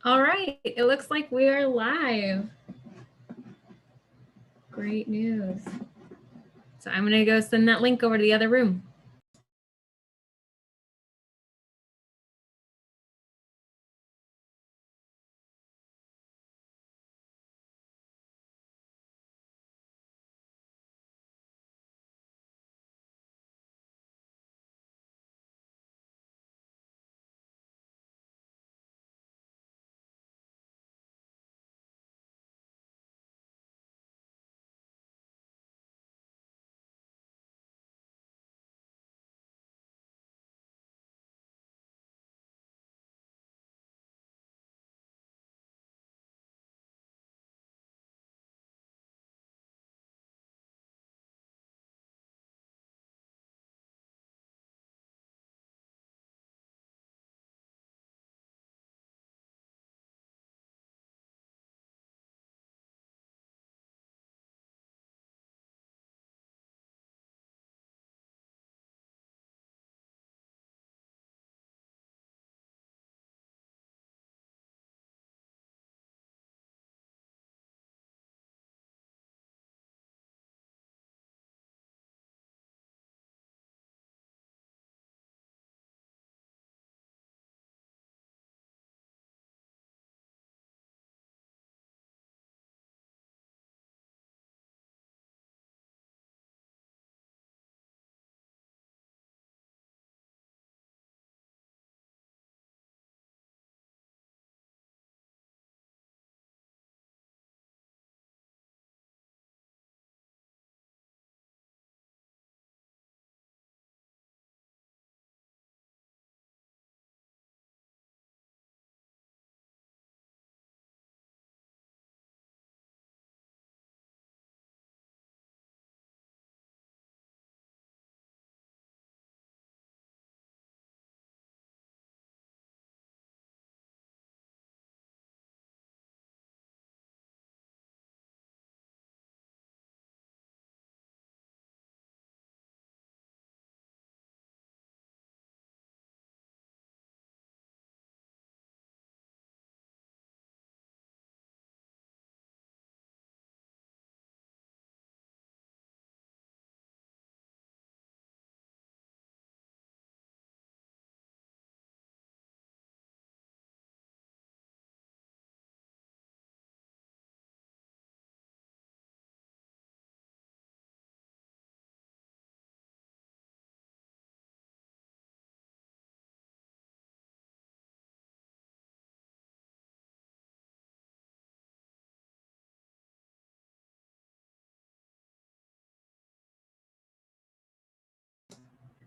All right, it looks like we are live. Great news. So I'm gonna go send that link over to the other room.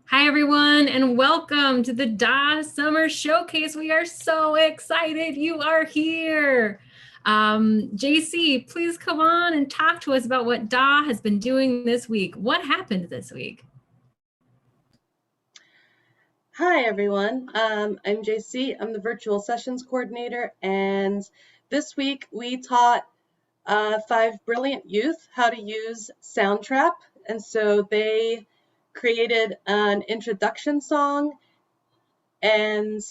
Hi, everyone, and welcome to the DAW Summer Showcase. We are so excited you are here. JC, please come on and talk to us about what DAW has been doing this week. What happened this week? Hi, everyone. I'm JC. I'm the Virtual Sessions Coordinator, and this week we taught 5 brilliant youth how to use Soundtrap. And so they created an introduction song. And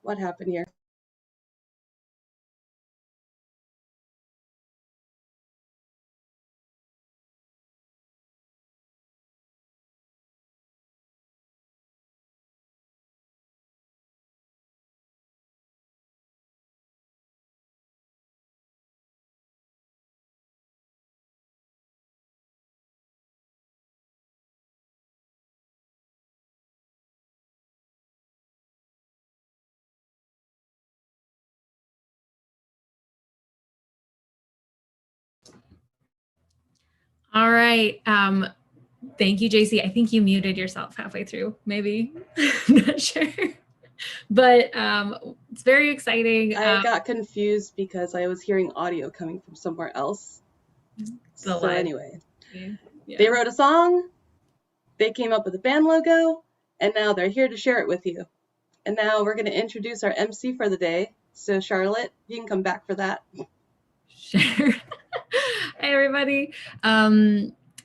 what happened here? All right. Thank you, JC. I think you muted yourself halfway through, maybe. I'm not sure. But it's very exciting. I got confused because I was hearing audio coming from somewhere else. So anyway, yeah. They wrote a song, they came up with a band logo, and now they're here to share it with you. And now we're going to introduce our MC for the day. So Charlotte, you can come back for that. Sure. Hey, everybody.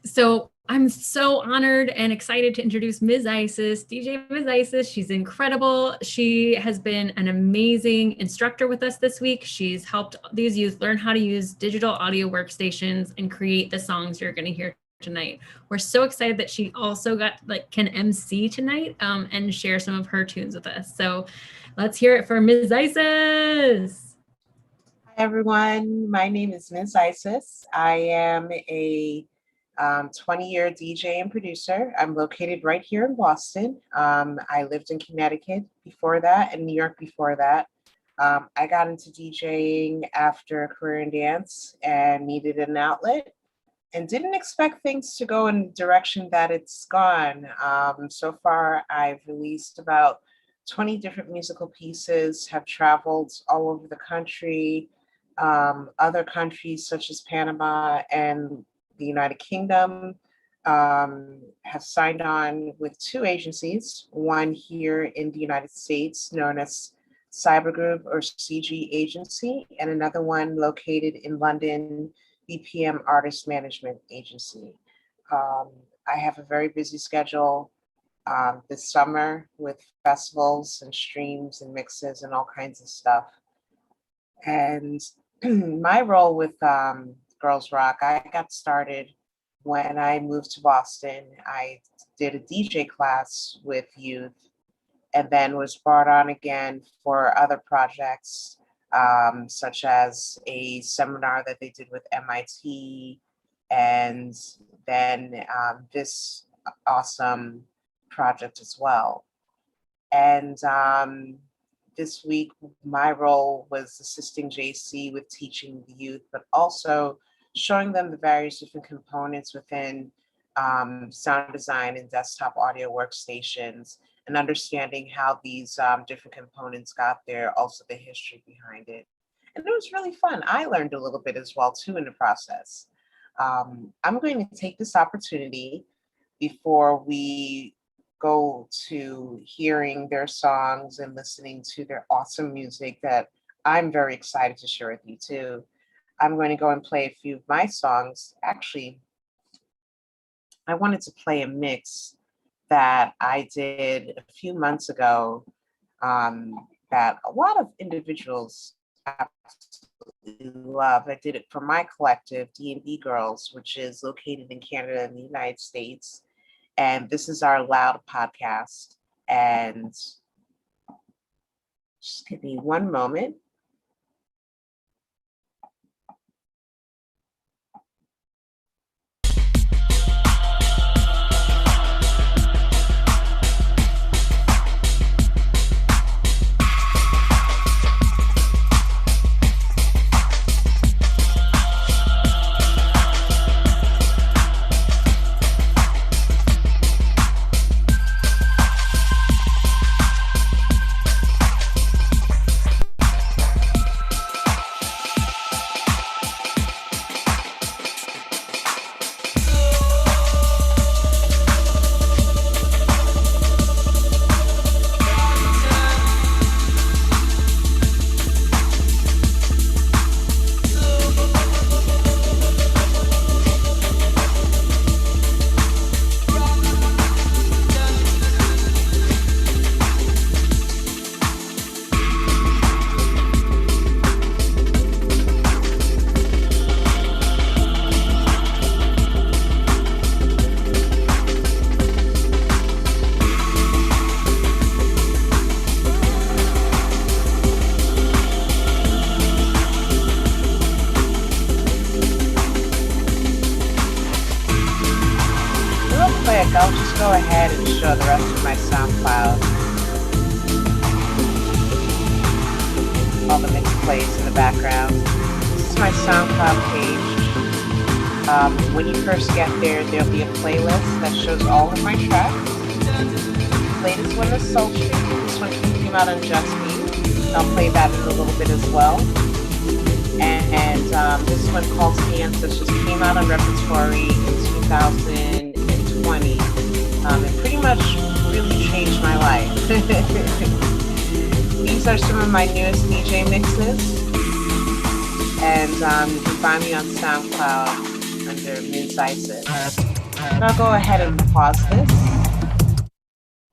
So I'm so honored and excited to introduce Ms. Isis, DJ Ms. Isis. She's incredible. She has been an amazing instructor with us this week. She's helped these youth learn how to use digital audio workstations and create the songs you're going to hear tonight. We're so excited that she also can MC tonight and share some of her tunes with us. So let's hear it for Ms. Isis. Hi everyone, my name is Ms. Isis. I am a 20-year DJ and producer. I'm located right here in Boston. I lived in Connecticut before that and New York before that. I got into DJing after a career in dance and needed an outlet and didn't expect things to go in the direction that it's gone. So far, I've released about 20 different musical pieces, have traveled all over the country, other countries such as Panama and the United Kingdom, have signed on with 2 agencies, one here in the United States known as Cyber Group or CG Agency, and another one located in London, BPM Artist Management Agency. I have a very busy schedule this summer with festivals and streams and mixes and all kinds of stuff. And my role with Girls Rock, I got started when I moved to Boston. I did a DJ class with youth and then was brought on again for other projects, such as a seminar that they did with MIT, and then this awesome project as well. And this week, my role was assisting JC with teaching the youth, but also showing them the various different components within sound design and desktop audio workstations, and understanding how these different components got there, also the history behind it. And it was really fun. I learned a little bit as well too in the process. I'm going to take this opportunity before we go to hearing their songs and listening to their awesome music that I'm very excited to share with you too. I'm going to go and play a few of my songs. Actually, I wanted to play a mix that I did a few months ago that a lot of individuals absolutely love. I did it for my collective, D&D Girls, which is located in Canada and the United States. And this is our Loud podcast. And just give me one moment. I'll just go ahead and show the rest of my SoundCloud. All the mixed plays in the background. This is my SoundCloud page. When you first get there, there'll be a playlist that shows all of my tracks. The latest one is Sultry. This one came out on Just Me. I'll play that in a little bit as well. And this one called Ancestors came out on Repertory in 2020. It pretty much really changed my life. These are some of my newest DJ mixes. And you can find me on SoundCloud under Ms. Isis. And I'll go ahead and pause this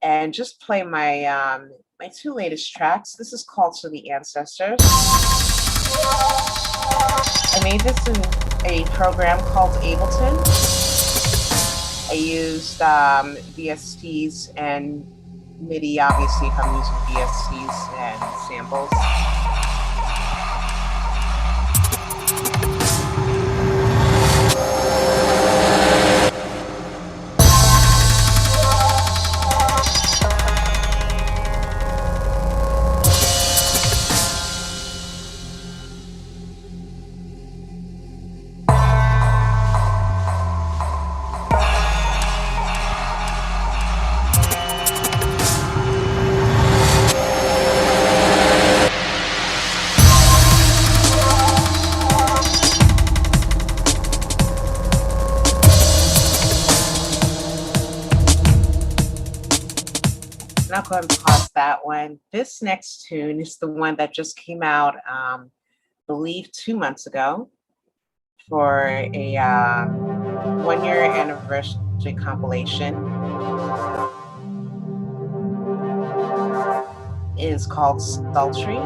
and just play my my two latest tracks. This is called To the Ancestors. I made this in a program called Ableton. I used VSTs and MIDI, obviously, if I'm using VSTs and samples. And I'll go ahead and pause that one. This next tune is the one that just came out, I believe 2 months ago, for a 1-year anniversary compilation. It is called Sultry.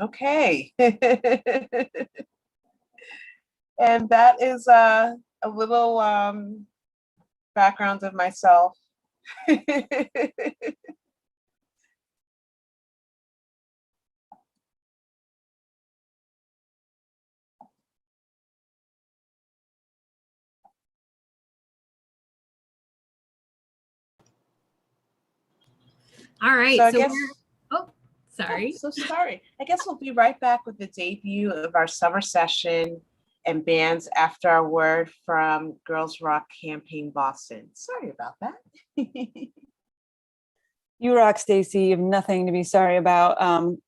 Okay. And that is a little background of myself. All right. So I guess, oh, sorry. So sorry. I guess we'll be right back with the debut of our summer session and bands after our word from Girls Rock Campaign Boston. Sorry about that. You rock, Stacy. You have nothing to be sorry about.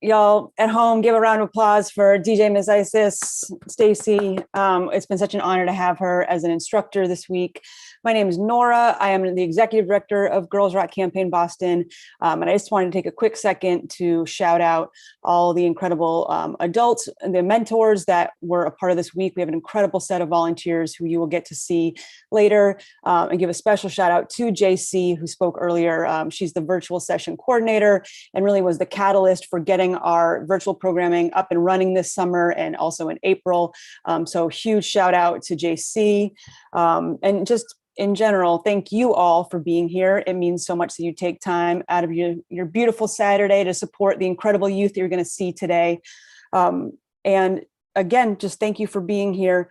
Y'all at home, give a round of applause for DJ Ms. Isis, Stacy. It's been such an honor to have her as an instructor this week. My name is Nora. I am the executive director of Girls Rock Campaign Boston. And I just wanted to take a quick second to shout out all the incredible adults and the mentors that were a part of this week. We have an incredible set of volunteers who you will get to see later, and give a special shout out to JC, who spoke earlier. She's the virtual session coordinator and really was the catalyst for getting our virtual programming up and running this summer and also in April. So huge shout out to JC, and just in general, thank you all for being here. It means so much that you take time out of your beautiful Saturday to support the incredible youth that you're going to see today. And again, just thank you for being here.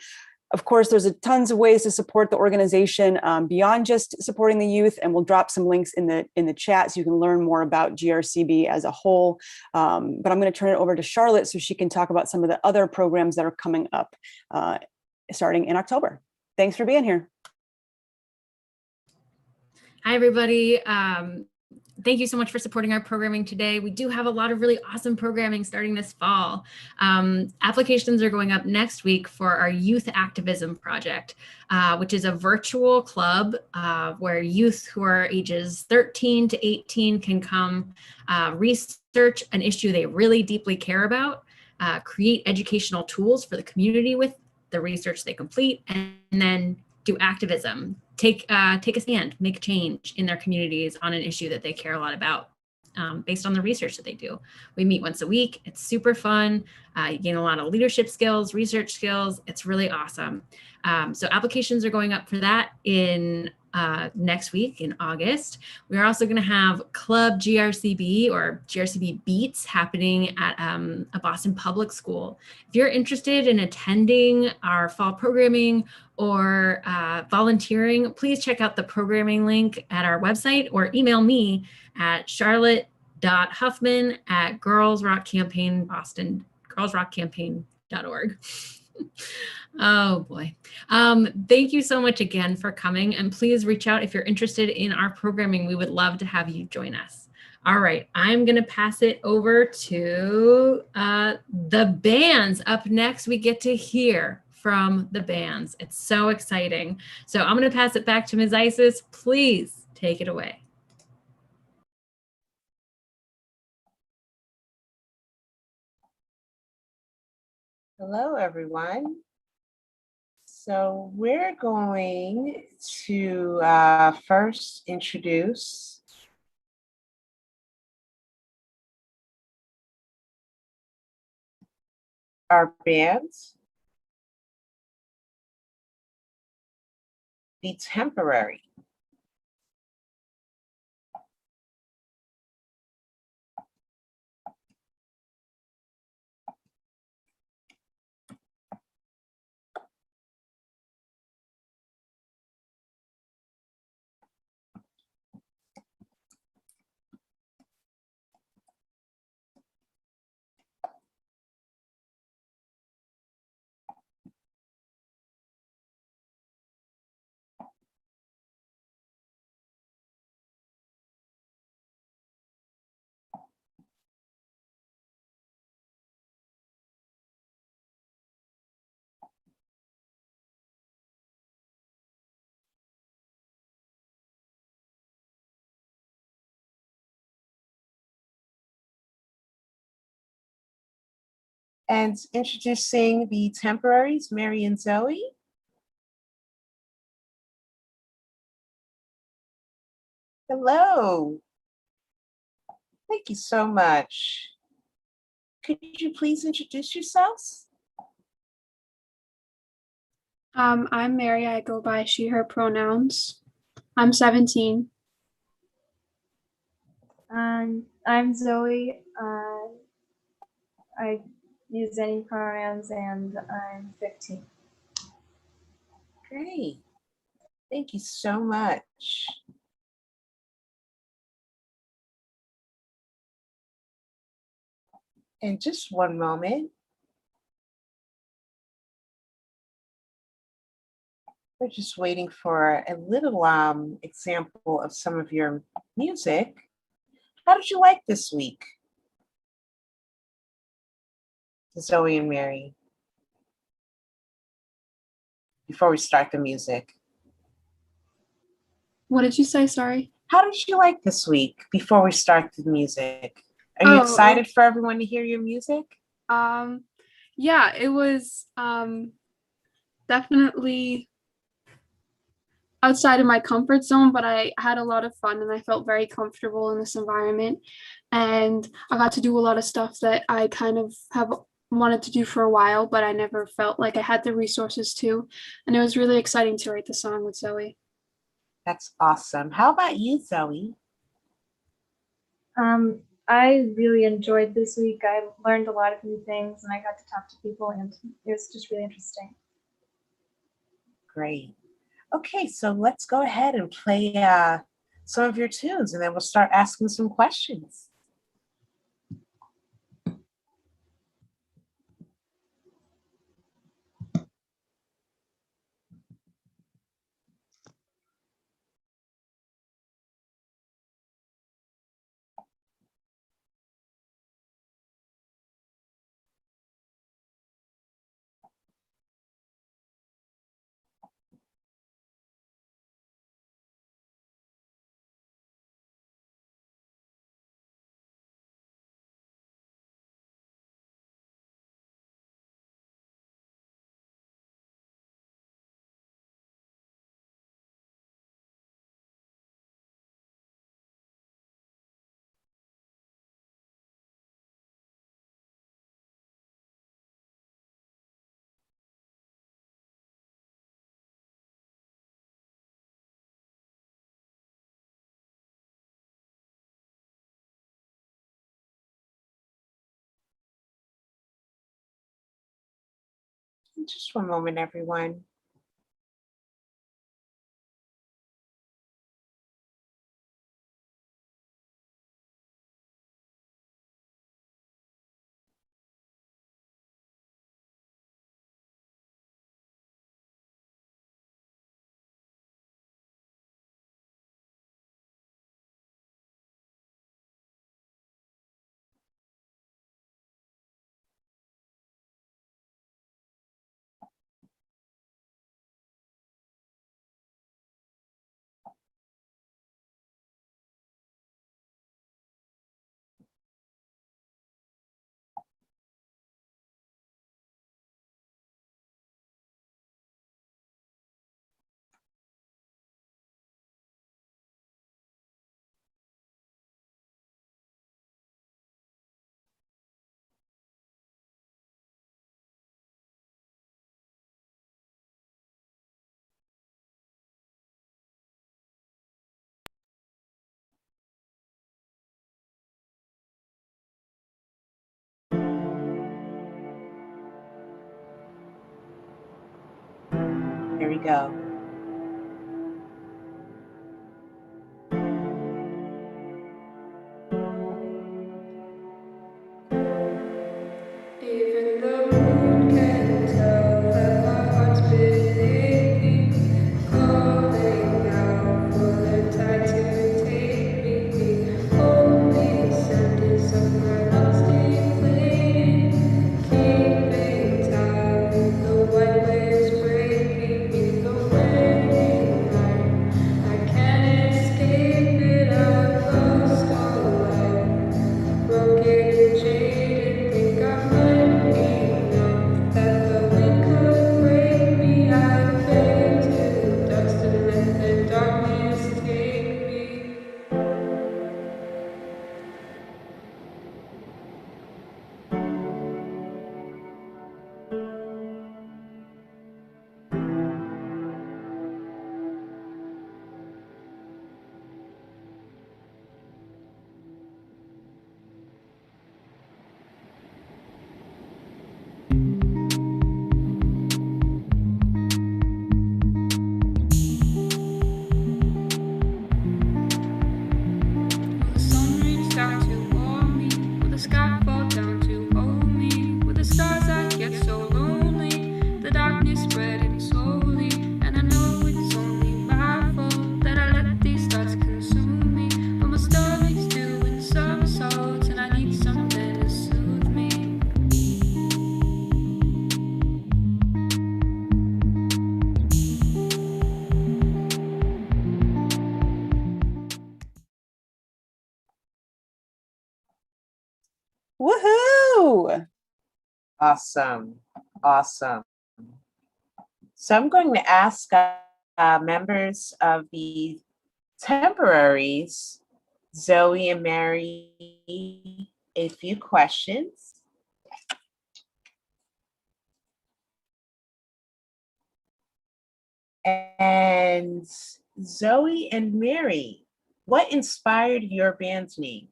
Of course, there's tons of ways to support the organization beyond just supporting the youth, and we'll drop some links in the chat so you can learn more about GRCB as a whole. But I'm going to turn it over to Charlotte so she can talk about some of the other programs that are coming up starting in October. Thanks for being here. Hi, everybody. Thank you so much for supporting our programming today. We do have a lot of really awesome programming starting this fall. Applications are going up next week for our Youth Activism Project, which is a virtual club where youth who are ages 13 to 18 can come research an issue they really deeply care about, create educational tools for the community with the research they complete, and then do activism, take a stand, make a change in their communities on an issue that they care a lot about, based on the research that they do. We meet once a week. It's super fun. You gain a lot of leadership skills, research skills. It's really awesome. So applications are going up for that in next week in August. We're also going to have Club GRCB or GRCB Beats happening at a Boston public school. If you're interested in attending our fall programming or volunteering, please check out the programming link at our website or email me at charlotte.huffman@girlsrockcampaign.org. Oh boy. Thank you so much again for coming, and please reach out if you're interested in our programming. We would love to have you join us. All right, I'm gonna pass it over to the bands. Up next, we get to hear from the bands. It's so exciting. So I'm gonna pass it back to Ms. Isis. Please take it away. Hello, everyone. So we're going to first introduce our band, The Temporary. And introducing the Temporaries, Mary and Zoe. Hello. Thank you so much. Could you please introduce yourselves? I'm Mary. I go by she, her pronouns. I'm 17. I'm Zoe. I use any pronouns and I'm 15. Great. Thank you so much. And just one moment. We're just waiting for a little example of some of your music. How did you like this week? Zoe and Mary, before we start the music. What did you say? Sorry. How did you like this week before we start the music? Are you excited for everyone to hear your music? Yeah, it was definitely outside of my comfort zone, but I had a lot of fun and I felt very comfortable in this environment. And I got to do a lot of stuff that I kind of have wanted to do for a while, but I never felt like I had the resources to. And it was really exciting to write the song with Zoe. That's awesome. How about you, Zoe? I really enjoyed this week. I learned a lot of new things and I got to talk to people and it was just really interesting. Great. Okay, so let's go ahead and play some of your tunes and then we'll start asking some questions. Just one moment, everyone. Here we go. Even the moon can tell that my heart's been aching, calling out for the tide to take me. Only sentence of my lost inflating, keeping time with the white waves breaking me. The waiting night, I can't escape it. I've lost all life, broken and jaded, think I might be numb, that the wind could break me. I fade to dust and let the darkness take me. Will the sun reach down to warm me? Will the sky fall down to hold me? With the stars I get so lonely, the darkness spreading slowly, and I know it's only my fault that I let these thoughts consume me. But my stomach's doing somersaults, and I need something to soothe me. Woohoo! Awesome. Awesome. So I'm going to ask members of the temporaries, Zoe and Mary, a few questions. And Zoe and Mary, what inspired your band's name?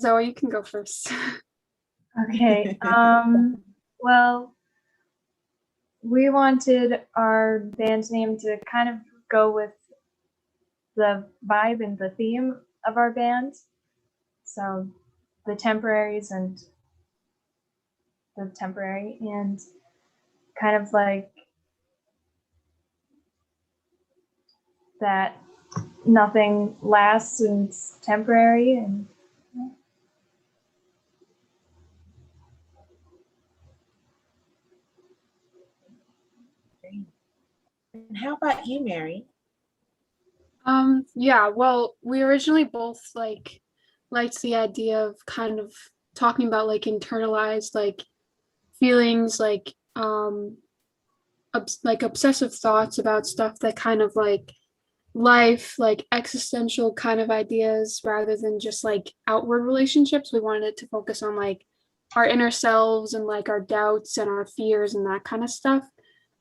Zoe, you can go first. Okay. Well, we wanted our band name to kind of go with the vibe and the theme of our band. So the temporaries and the temporary, and kind of like that nothing lasts and it's temporary. And And how about you, Mary? Yeah, well, we originally both liked the idea of kind of talking about like internalized like feelings, like obsessive thoughts about stuff that kind of like life, like existential kind of ideas rather than just like outward relationships. We wanted to focus on like our inner selves and like our doubts and our fears and that kind of stuff.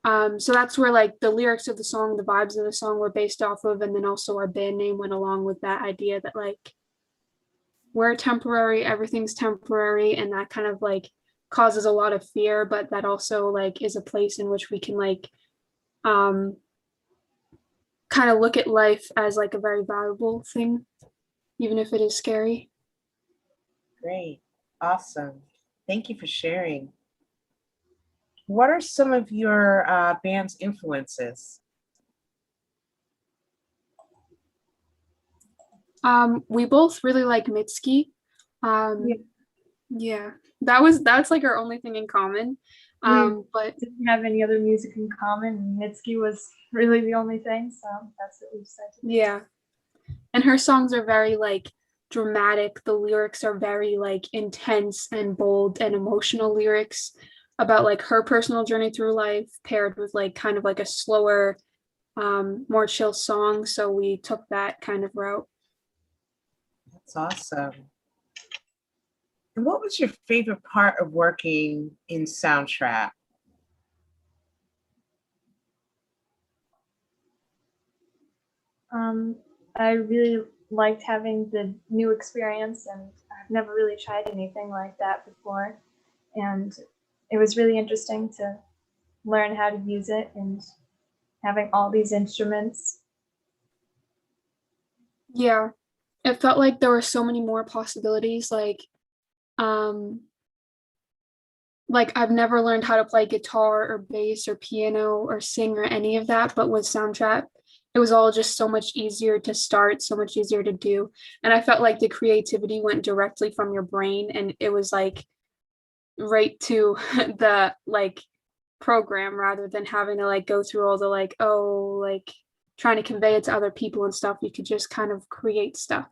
So that's where like the lyrics of the song, the vibes of the song were based off of, and then also our band name went along with that idea that like we're temporary, everything's temporary, and that kind of like causes a lot of fear, but that also like is a place in which we can like kind of look at life as like a very valuable thing, even if it is scary. Great. Awesome. Thank you for sharing. What are some of your band's influences? We both really like Mitski. Yeah, that's like our only thing in common. But Didn't have any other music in common, and Mitski was really the only thing, so that's what we decided to do. yeah, and her songs are very like dramatic. The lyrics are very like intense and bold and emotional lyrics about like her personal journey through life, paired with like kind of like a slower, more chill song. So we took that kind of route. That's awesome. And what was your favorite part of working in Soundtrap? I really liked having the new experience, and I've never really tried anything like that before. And it was really interesting to learn how to use it and having all these instruments. Yeah, it felt like there were so many more possibilities. Like I've never learned how to play guitar or bass or piano or sing or any of that, but with Soundtrap, it was all just so much easier to start, so much easier to do. And I felt like the creativity went directly from your brain, and it was like right to the like program, rather than having to like go through all the like, oh, like trying to convey it to other people and stuff. You could just kind of create stuff.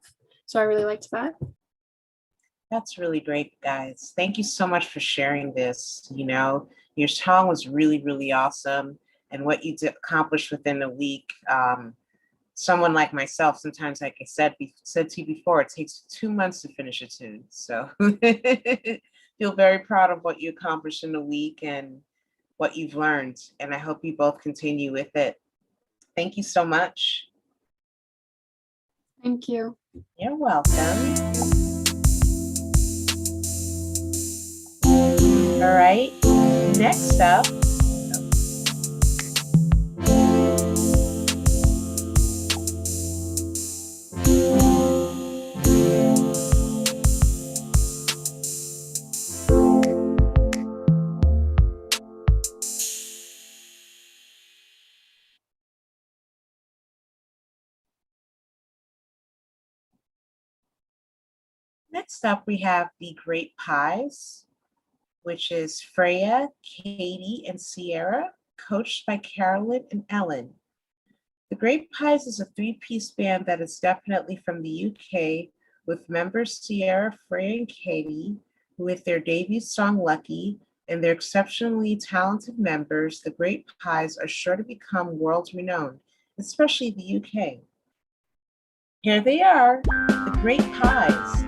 So I really liked that. That's really great, guys. Thank you so much for sharing this. You know, your song was really, really awesome. And what you accomplished within a week, someone like myself, sometimes, like I said to you before, it takes 2 months to finish a tune. So feel very proud of what you accomplished in a week and what you've learned. And I hope you both continue with it. Thank you so much. Thank you. You're welcome. All right, next up. Next up, we have the Great Pies, which is Freya, Katie, and Sierra, coached by Carolyn and Ellen. The Great Pies is a 3-piece band that is definitely from the UK, with members Sierra, Freya, and Katie, with their debut song Lucky, and their exceptionally talented members, the Great Pies are sure to become world-renowned, especially the UK. Here they are, the Great Pies.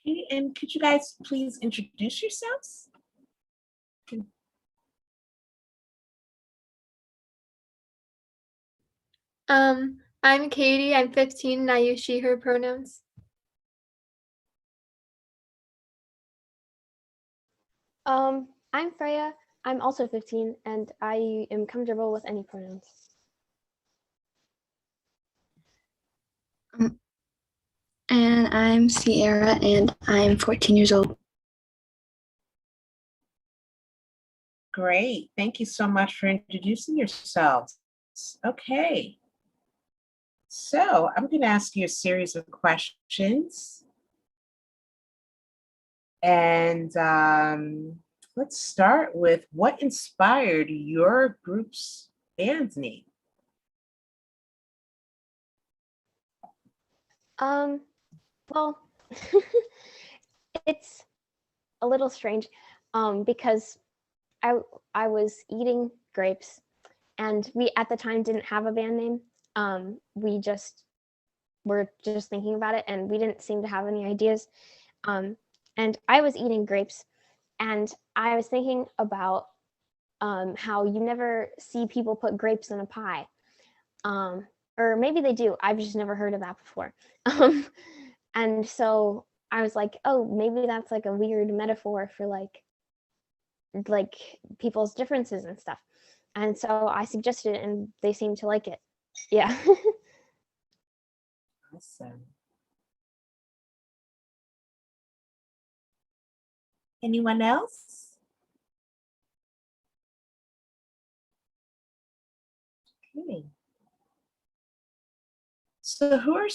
Okay, and could you guys please introduce yourselves? I'm Katie, I'm 15, and I use she, her pronouns. I'm Freya. I'm also 15, and I am comfortable with any pronouns. And I'm Sierra, and I'm 14 years old. Great. Thank you so much for introducing yourselves. Okay. So I'm going to ask you a series of questions. And let's start with what inspired your group's band's name? Well, it's a little strange because I was eating grapes And we at the time didn't have a band name. We just were just thinking about it, and we didn't seem to have any ideas. And I was eating grapes, and I was thinking about how you never see people put grapes in a pie. Or maybe they do. I've just never heard of that before. And so I was like, oh, maybe that's like a weird metaphor for like people's differences and stuff. And so I suggested it, and they seemed to like it. Yeah. Awesome. Anyone else? Okay. So who are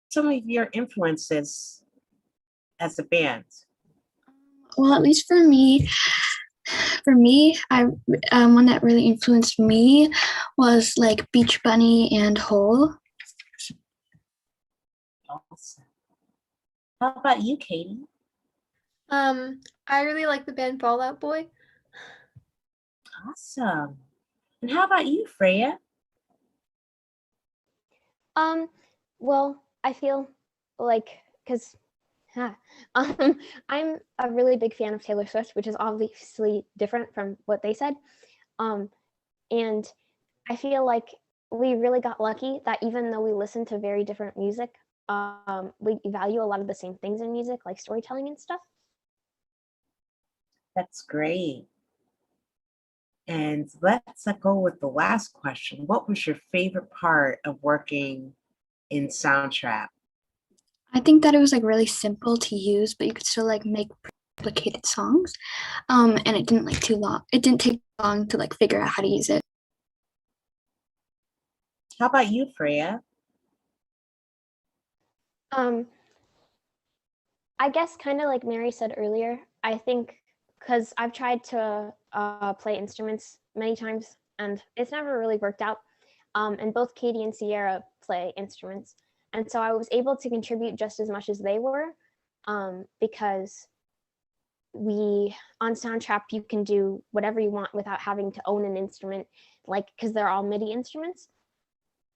some of your influences as a band? Well, at least for me, I one that really influenced me was like Beach Bunny and Hole. Awesome. How about you, Katie? I really like the band Fall Out Boy. Awesome. And how about you, Freya? Well, I feel like, because I'm a really big fan of Taylor Swift, which is obviously different from what they said. And I feel like we really got lucky that even though we listen to very different music, we value a lot of the same things in music, like storytelling and stuff. That's great. And let's go with the last question. What was your favorite part of working in Soundtrap? I think that it was like really simple to use, but you could still like make complicated songs. And it didn't like too long. It didn't take long to like figure out how to use it. How about you, Freya? I guess kind of like Mary said earlier, I think because I've tried to play instruments many times and it's never really worked out. And both Katie and Sierra play instruments. And so I was able to contribute just as much as they were, because on Soundtrap, you can do whatever you want without having to own an instrument, like, because they're all MIDI instruments.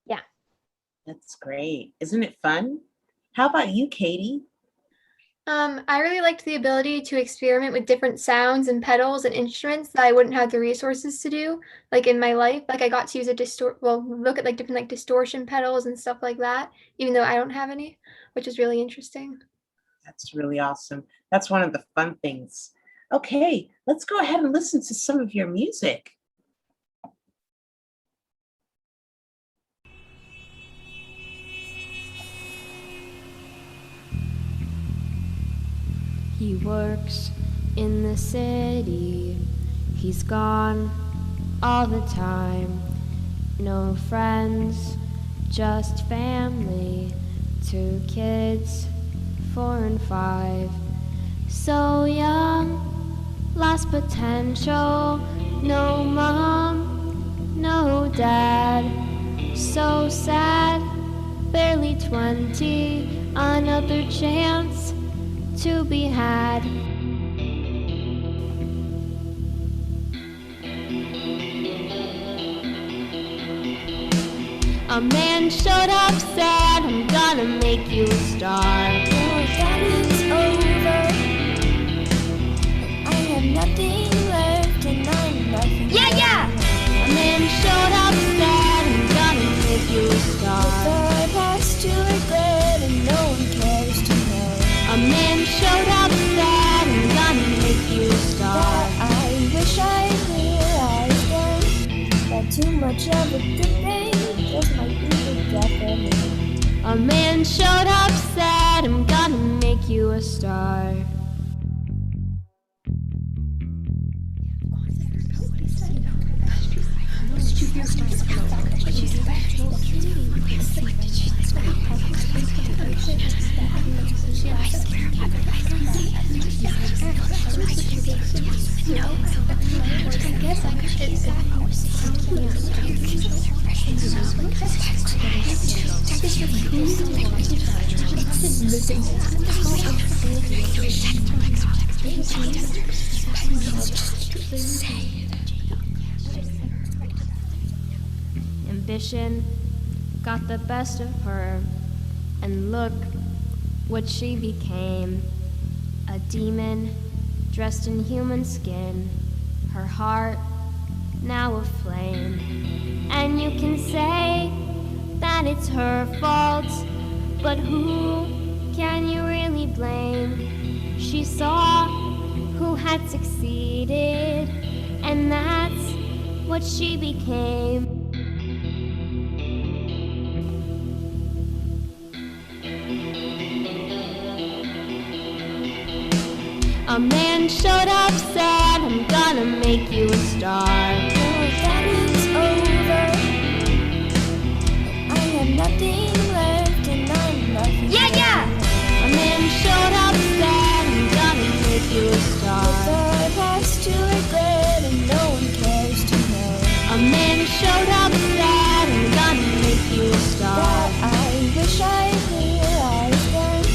Yeah. That's great. Isn't it fun? How about you, Katie? I really liked the ability to experiment with different sounds and pedals and instruments that I wouldn't have the resources to do, like in my life. Like I got to use look at like different like distortion pedals and stuff like that, even though I don't have any, which is really interesting. That's really awesome. That's one of the fun things. Okay, let's go ahead and listen to some of your music. He works in the city, he's gone all the time. No friends, just family, 2 kids, 4 and 5. So young, lost potential, no mom, no dad. So sad, barely 20, another chance to be had. A man showed up, said, I'm gonna make you a star. Well, that is over. I have nothing left and I'm nothing. Yeah! A man showed up, said, I'm gonna make you a star. But the past to regret and no one cares to know. A man showed up, said, I'm gonna make you a star. But I wish I realized then that too much of a good thing just might be the death of me. A man showed up, said, I'm gonna make you a star. Ambition got the best of her, and look what she became. A demon dressed in human skin, her heart now aflame. And you can say that it's her fault, but who can you really blame? She saw who had succeeded, and that's what she became. A man showed up, said, I'm gonna make you a star. Oh, that it's over. I have nothing left and I'm nothing. Yeah, yeah! A man showed up, said, I'm gonna make you a star. The past to regret and no one cares to know. A man showed up, said, I'm gonna make you a star. That I wish I realized then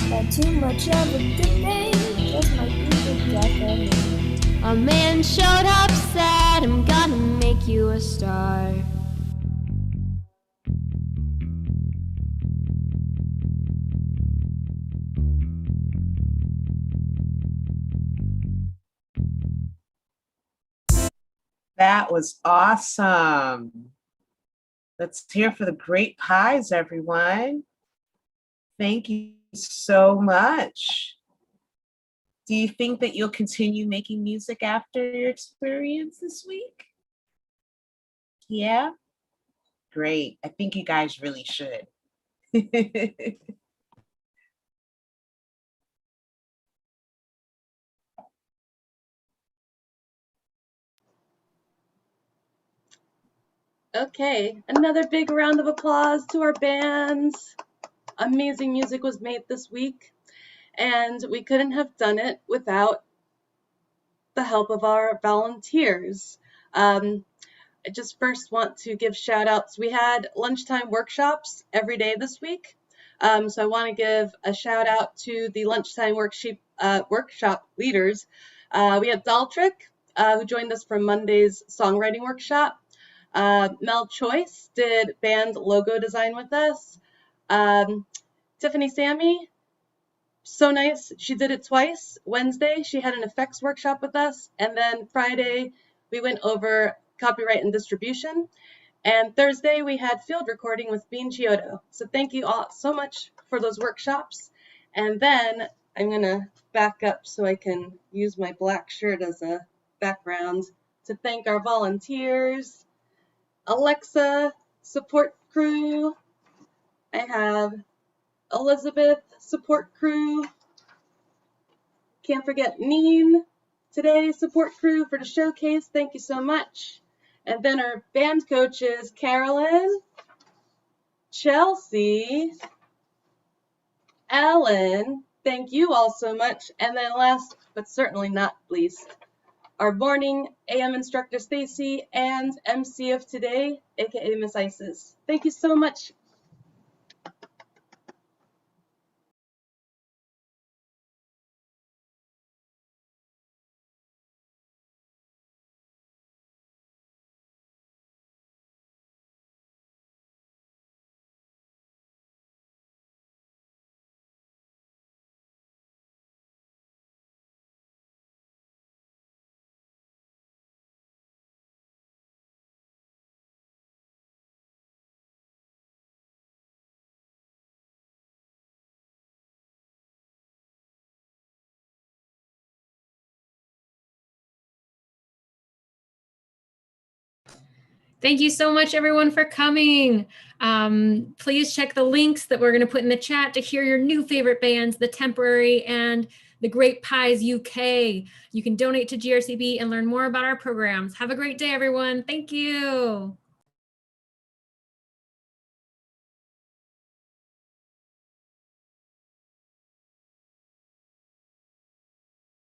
that too much of a good thing just might be the death of me. A man showed up, said, I'm gonna make you a star. That was awesome. Let's hear for the great pies, everyone. Thank you so much. Do you think that you'll continue making music after your experience this week? Yeah? Great. I think you guys really should. Okay, another big round of applause to our bands. Amazing music was made this week, and we couldn't have done it without the help of our volunteers. I just first want to give shout outs. We had lunchtime workshops every day this week. So I want to give a shout out to the lunchtime workshop leaders. We had Daltrick, who joined us for Monday's songwriting workshop. Mel Choice did band logo design with us. Tiffany Sammy, so nice. She did it twice. Wednesday, she had an effects workshop with us. And then Friday, we went over copyright and distribution. And Thursday, we had field recording with Bean Chiodo. So thank you all so much for those workshops. And then I'm going to back up so I can use my black shirt as a background to thank our volunteers. Alexa, support crew. I have Elizabeth, support crew. Can't forget Neen, today, support crew for the showcase. Thank you so much. And then our band coaches, Carolyn, Chelsea, Ellen, thank you all so much. And then last but certainly not least, our morning AM instructor, Stacy, and MC of today, aka Miss Isis. Thank you so much. Thank you so much, everyone, for coming. Please check the links that we're going to put in the chat to hear your new favorite bands, The Temporary and The Great Pies UK. You can donate to GRCB and learn more about our programs. Have a great day, everyone. Thank you.